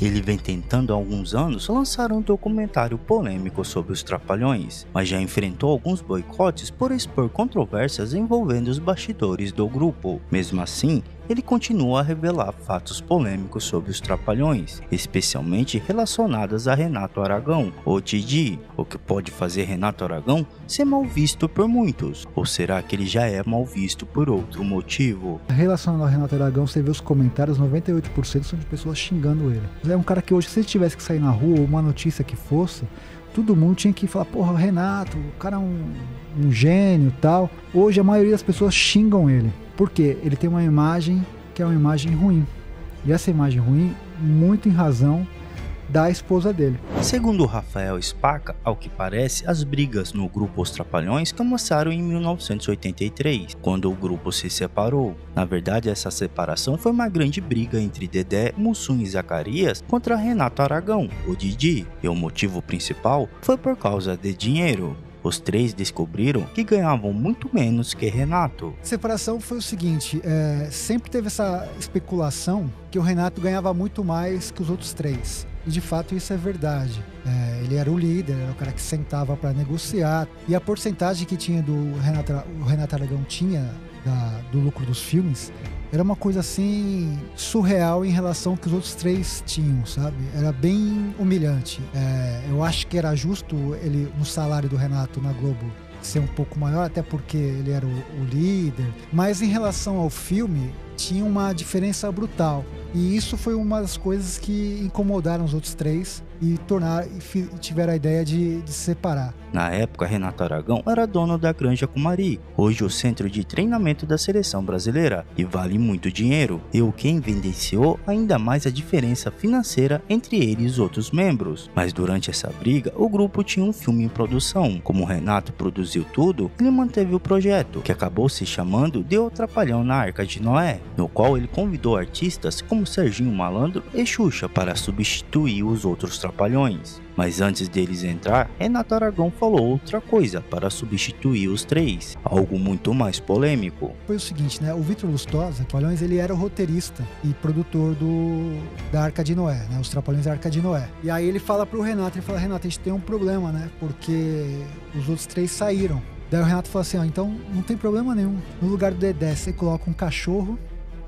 Ele vem tentando há alguns anos lançar um documentário polêmico sobre os Trapalhões, mas já enfrentou alguns boicotes por expor controvérsias envolvendo os bastidores do grupo. Mesmo assim, ele continua a revelar fatos polêmicos sobre os Trapalhões, especialmente relacionados a Renato Aragão, ou Didi, o que pode fazer Renato Aragão ser mal visto por muitos, ou será que ele já é mal visto por outro motivo? Relacionado ao Renato Aragão, você vê os comentários, 98% são de pessoas xingando ele. É um cara que hoje, se ele tivesse que sair na rua, ou uma notícia que fosse, todo mundo tinha que falar, porra, Renato, o cara é um gênio e tal. Hoje a maioria das pessoas xingam ele. Por quê? Ele tem uma imagem que é uma imagem ruim. E essa imagem ruim, muito em razão da esposa dele. Segundo Rafael Spaca, ao que parece, as brigas no grupo Os Trapalhões começaram em 1983, quando o grupo se separou. Na verdade, essa separação foi uma grande briga entre Dedé, Mussum e Zacarias contra Renato Aragão, o Didi, e o motivo principal foi por causa de dinheiro. Os três descobriram que ganhavam muito menos que Renato. A separação foi o seguinte, sempre teve essa especulação que o Renato ganhava muito mais que os outros três. E de fato isso é verdade. Ele era o líder, era o cara que sentava para negociar. E a porcentagem que tinha o Renato Aragão tinha do lucro dos filmes era uma coisa assim surreal em relação ao que os outros três tinham, sabe? Era bem humilhante. Eu acho que era justo ele, no salário do Renato na Globo, ser um pouco maior, até porque ele era o líder. Mas em relação ao filme, tinha uma diferença brutal. E isso foi uma das coisas que incomodaram os outros três e tiveram a ideia de se separar. Na época, Renato Aragão era dono da Granja Comari, hoje o centro de treinamento da seleção brasileira, e vale muito dinheiro, e o que evidenciou ainda mais a diferença financeira entre ele e os outros membros. Mas durante essa briga, o grupo tinha um filme em produção. Como Renato produziu tudo, ele manteve o projeto, que acabou se chamando de O Trapalhão na Arca de Noé, no qual ele convidou artistas como Serginho Malandro e Xuxa para substituir os outros Trapalhões. Mas antes deles entrar, Renato Aragão falou outra coisa para substituir os três, algo muito mais polêmico. Foi o seguinte, né? O Vitor Lustosa, Trapalhões, ele era o roteirista e produtor da Arca de Noé, né? Os Trapalhões da Arca de Noé. E aí ele fala pro Renato, Renato, a gente tem um problema, né? Porque os outros três saíram. Daí o Renato falou assim, então não tem problema nenhum. No lugar do Dedé, você coloca um cachorro.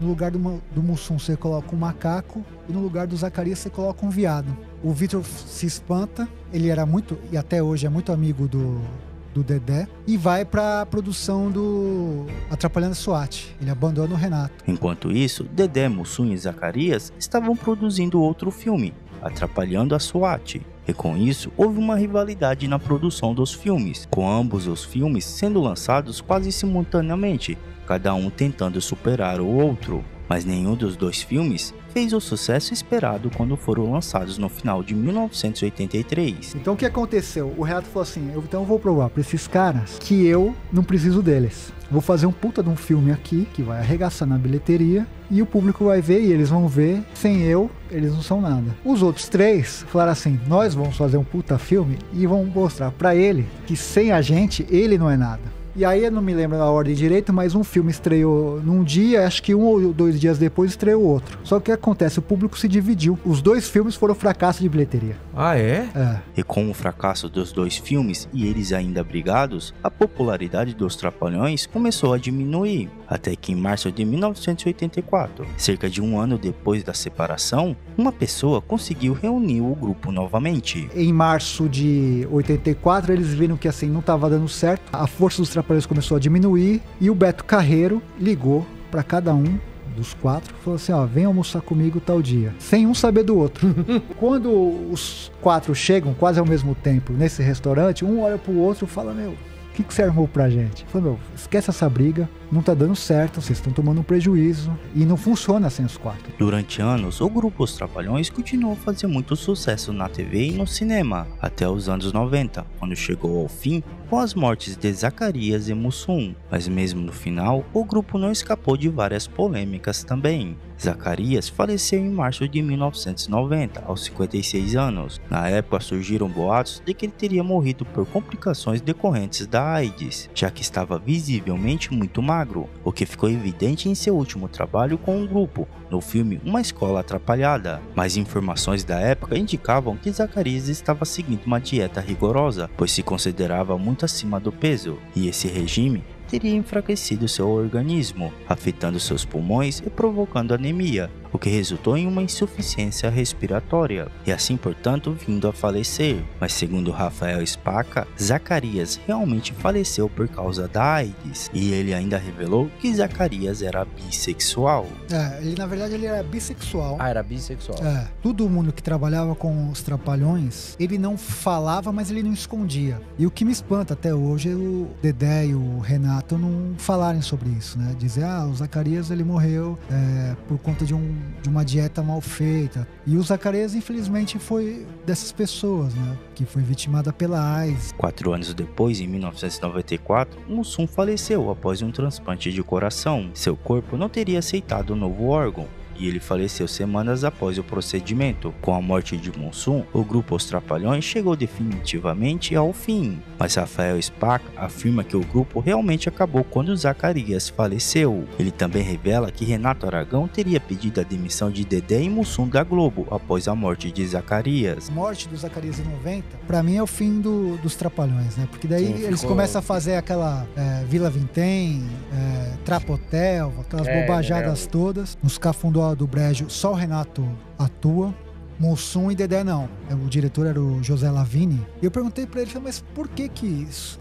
No lugar do Mussum você coloca um macaco e no lugar do Zacarias você coloca um viado. O Vitor se espanta, ele era muito, e até hoje é muito amigo do Dedé, e vai pra produção do Atrapalhando a SWAT. Ele abandona o Renato. Enquanto isso, Dedé, Mussum e Zacarias estavam produzindo outro filme, Atrapalhando a SWAT. E com isso, houve uma rivalidade na produção dos filmes, com ambos os filmes sendo lançados quase simultaneamente, cada um tentando superar o outro, mas nenhum dos dois filmes fez o sucesso esperado quando foram lançados no final de 1983. Então o que aconteceu? O Renato falou assim, então eu vou provar para esses caras que eu não preciso deles. Vou fazer um puta de um filme aqui, que vai arregaçar na bilheteria, e o público vai ver e eles vão ver, sem eu, eles não são nada. Os outros três falaram assim, nós vamos fazer um puta filme e vamos mostrar para ele que sem a gente, ele não é nada. E aí eu não me lembro da ordem direito, mas um filme estreou num dia, acho que 1 ou 2 dias depois estreou outro. Só que o que acontece? O público se dividiu. Os dois filmes foram fracasso de bilheteria. Ah, é? É. E com o fracasso dos dois filmes e eles ainda brigados, a popularidade dos Trapalhões começou a diminuir. Até que em março de 1984, cerca de um ano depois da separação, uma pessoa conseguiu reunir o grupo novamente. Em março de 84, eles viram que assim não estava dando certo. A força dos Trapalhões começou a diminuir e o Beto Carreiro ligou para cada um dos 4, falou assim, ó, vem almoçar comigo tal dia, sem um saber do outro. Quando os 4 chegam quase ao mesmo tempo nesse restaurante, um olha pro outro e fala, meu, o que você armou pra gente? Falei, meu, esquece essa briga, não tá dando certo, vocês estão tomando um prejuízo e não funciona sem os 4. Durante anos, o grupo Os Trapalhões continuou a fazer muito sucesso na TV e no cinema, até os anos 90, quando chegou ao fim com as mortes de Zacarias e Mussum. Mas mesmo no final, o grupo não escapou de várias polêmicas também. Zacarias faleceu em março de 1990, aos 56 anos. Na época surgiram boatos de que ele teria morrido por complicações decorrentes da AIDS, já que estava visivelmente muito magro. magro, o que ficou evidente em seu último trabalho com o grupo, no filme Uma Escola Atrapalhada. Mas informações da época indicavam que Zacarias estava seguindo uma dieta rigorosa, pois se considerava muito acima do peso, e esse regime teria enfraquecido seu organismo, afetando seus pulmões e provocando anemia, o que resultou em uma insuficiência respiratória, e assim, portanto, vindo a falecer. Mas segundo Rafael Spaca, Zacarias realmente faleceu por causa da AIDS, e ele ainda revelou que Zacarias era bissexual. Ele na verdade ele era bissexual. Ah, era bissexual. Todo mundo que trabalhava com os Trapalhões, ele não falava, mas ele não escondia. E o que me espanta até hoje é o Dedé e o Renato não falarem sobre isso, né? Dizer, o Zacarias ele morreu por conta de uma dieta mal feita. E o Zacarias, infelizmente, foi dessas pessoas, né? Que foi vitimada pela AIDS. 4 anos depois, em 1994, Mussum faleceu após um transplante de coração. Seu corpo não teria aceitado o novo órgão, e ele faleceu semanas após o procedimento. Com a morte de Mussum, o grupo Os Trapalhões chegou definitivamente ao fim. Mas Rafael Spaca afirma que o grupo realmente acabou quando Zacarias faleceu. Ele também revela que Renato Aragão teria pedido a demissão de Dedé e Mussum da Globo após a morte de Zacarias. A morte do Zacarias em 90, pra mim é o fim dos Trapalhões, né? Porque daí eles começam a fazer aquela Vila Vintém, Trapotel, aquelas bobajadas todas. Nos Cafundó do Brejo, só o Renato atua. Mussum e Dedé não. O diretor era o José Lavini. E eu perguntei pra ele, mas por que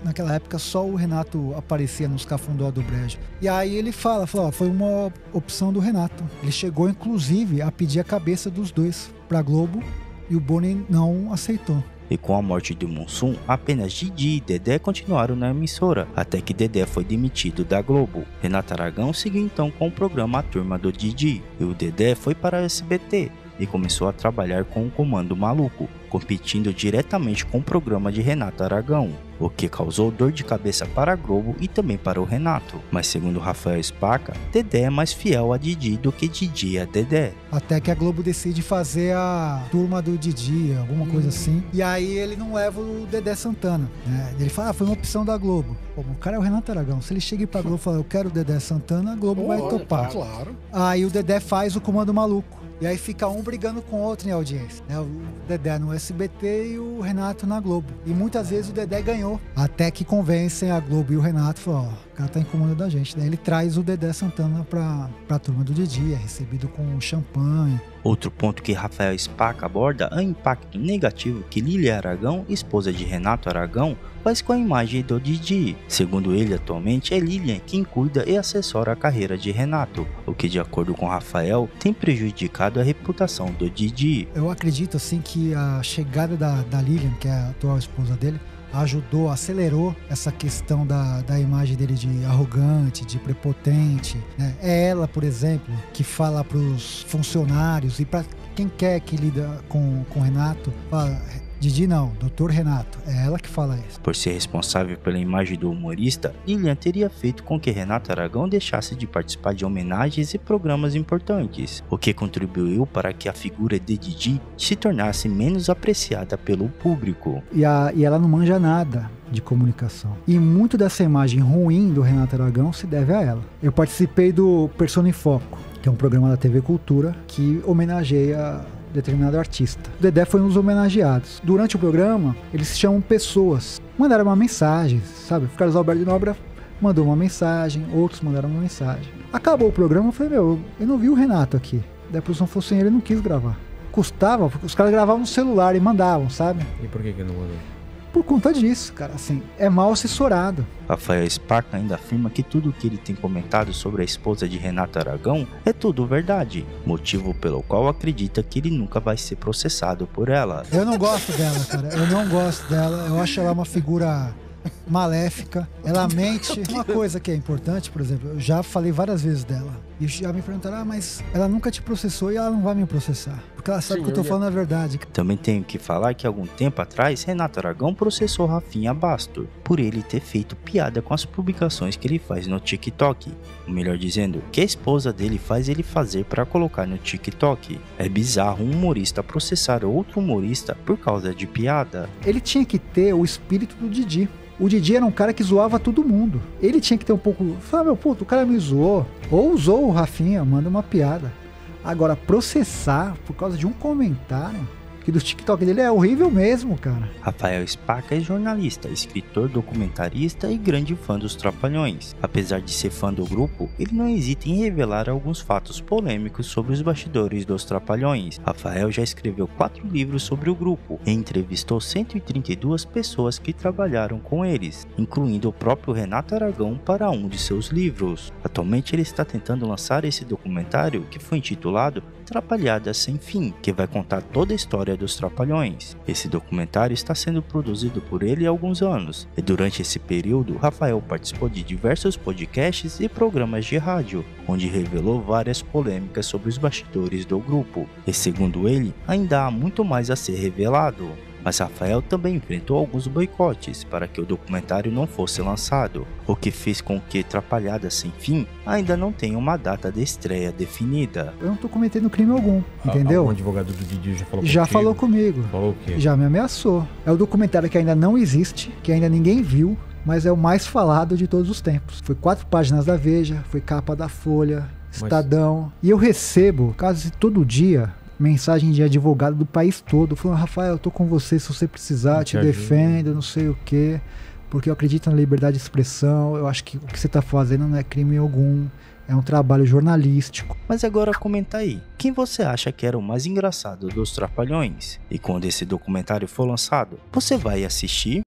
naquela época só o Renato aparecia nos Cafundó do Brejo? E aí ele falou, foi uma opção do Renato. Ele chegou inclusive a pedir a cabeça dos dois pra Globo e o Boni não aceitou. E com a morte de Mussum, apenas Didi e Dedé continuaram na emissora, até que Dedé foi demitido da Globo. Renato Aragão seguiu então com o programa A Turma do Didi, e o Dedé foi para a SBT e começou a trabalhar com o Comando Maluco, competindo diretamente com o programa de Renato Aragão, o que causou dor de cabeça para a Globo e também para o Renato. Mas segundo Rafael Spaca, Dedé é mais fiel a Didi do que Didi a Dedé. Até que a Globo decide fazer a Turma do Didi, alguma coisa assim. E aí ele não leva o Dedé Santana, né? Ele fala, foi uma opção da Globo. Pô, o cara é o Renato Aragão. Se ele chega pra Globo e fala, eu quero o Dedé Santana, a Globo vai topar. Claro. Aí o Dedé faz o Comando Maluco. E aí fica um brigando com o outro em audiência, né? O Dedé no SBT e o Renato na Globo. E muitas vezes o Dedé ganhou. Até que convencem a Globo e o Renato, falam, o cara tá incomodando da gente. Daí ele traz o Dedé Santana pra Turma do Didi, é recebido com champanhe. Outro ponto que Rafael Spaca aborda é o impacto negativo que Lília Aragão, esposa de Renato Aragão, faz com a imagem do Didi. Segundo ele, atualmente é Lilian quem cuida e assessora a carreira de Renato, o que, de acordo com Rafael, tem prejudicado a reputação do Didi. Eu acredito assim que a chegada da Lilian, que é a atual esposa dele, ajudou, acelerou essa questão da imagem dele de arrogante, de prepotente, né? É ela, por exemplo, que fala para os funcionários e para quem quer que lida com o Renato, fala, Didi não, Dr. Renato, é ela que fala isso. Por ser responsável pela imagem do humorista, Lilian teria feito com que Renato Aragão deixasse de participar de homenagens e programas importantes, o que contribuiu para que a figura de Didi se tornasse menos apreciada pelo público. E ela não manja nada de comunicação. E muito dessa imagem ruim do Renato Aragão se deve a ela. Eu participei do Persona em Foco, que é um programa da TV Cultura que homenageia determinado artista. O Dedé foi um dos homenageados. Durante o programa, eles chamam pessoas. Mandaram uma mensagem, sabe? O Carlos Alberto de Nóbrega mandou uma mensagem, outros mandaram uma mensagem. Acabou o programa, eu falei, eu não vi o Renato aqui. Daí a produção falou assim, ele não quis gravar. Custava, porque os caras gravavam no celular e mandavam, sabe? E por que não mandou? Por conta disso, cara, assim, é mal assessorado. Rafael Spaca ainda afirma que tudo o que ele tem comentado sobre a esposa de Renato Aragão é tudo verdade, motivo pelo qual acredita que ele nunca vai ser processado por ela. Eu não gosto dela, cara, eu não gosto dela, eu acho ela uma figura maléfica, ela mente. Uma coisa que é importante, por exemplo, eu já falei várias vezes dela, e já me perguntaram, mas ela nunca te processou e ela não vai me processar, porque ela sabe que eu tô falando a verdade. Também tenho que falar que algum tempo atrás, Renato Aragão processou Rafinha Bastos, por ele ter feito piada com as publicações que ele faz no TikTok. Ou melhor dizendo, que a esposa dele faz ele fazer para colocar no TikTok. É bizarro um humorista processar outro humorista por causa de piada. Ele tinha que ter o espírito do Didi. O Didi era um cara que zoava todo mundo. Ele tinha que ter um pouco... Fala, meu puto, o cara me zoou. Ou usou o Rafinha, manda uma piada. Agora, processar por causa de um comentário... que do TikTok dele é horrível mesmo, cara. Rafael Spaca é jornalista, escritor, documentarista e grande fã dos Trapalhões. Apesar de ser fã do grupo, ele não hesita em revelar alguns fatos polêmicos sobre os bastidores dos Trapalhões. Rafael já escreveu 4 livros sobre o grupo e entrevistou 132 pessoas que trabalharam com eles, incluindo o próprio Renato Aragão para um de seus livros. Atualmente ele está tentando lançar esse documentário que foi intitulado Trapalhadas Sem Fim, que vai contar toda a história dos Trapalhões. Esse documentário está sendo produzido por ele há alguns anos, e durante esse período, Rafael participou de diversos podcasts e programas de rádio, onde revelou várias polêmicas sobre os bastidores do grupo. E segundo ele, ainda há muito mais a ser revelado. Mas Rafael também enfrentou alguns boicotes para que o documentário não fosse lançado, o que fez com que Trapalhadas Sem Fim ainda não tenha uma data de estreia definida. Eu não tô cometendo crime algum, entendeu? O advogado do Didi já falou contigo? Já falou comigo. Falou o quê? Já me ameaçou. É o documentário que ainda não existe, que ainda ninguém viu, mas é o mais falado de todos os tempos. Foi 4 páginas da Veja, foi capa da Folha, Estadão. E eu recebo, quase todo dia, mensagem de advogado do país todo, falando: Rafael, eu tô com você, se você precisar, te defendo, não sei o quê, porque eu acredito na liberdade de expressão, eu acho que o que você tá fazendo não é crime algum, é um trabalho jornalístico. Mas agora comenta aí, quem você acha que era o mais engraçado dos Trapalhões? E quando esse documentário for lançado, você vai assistir?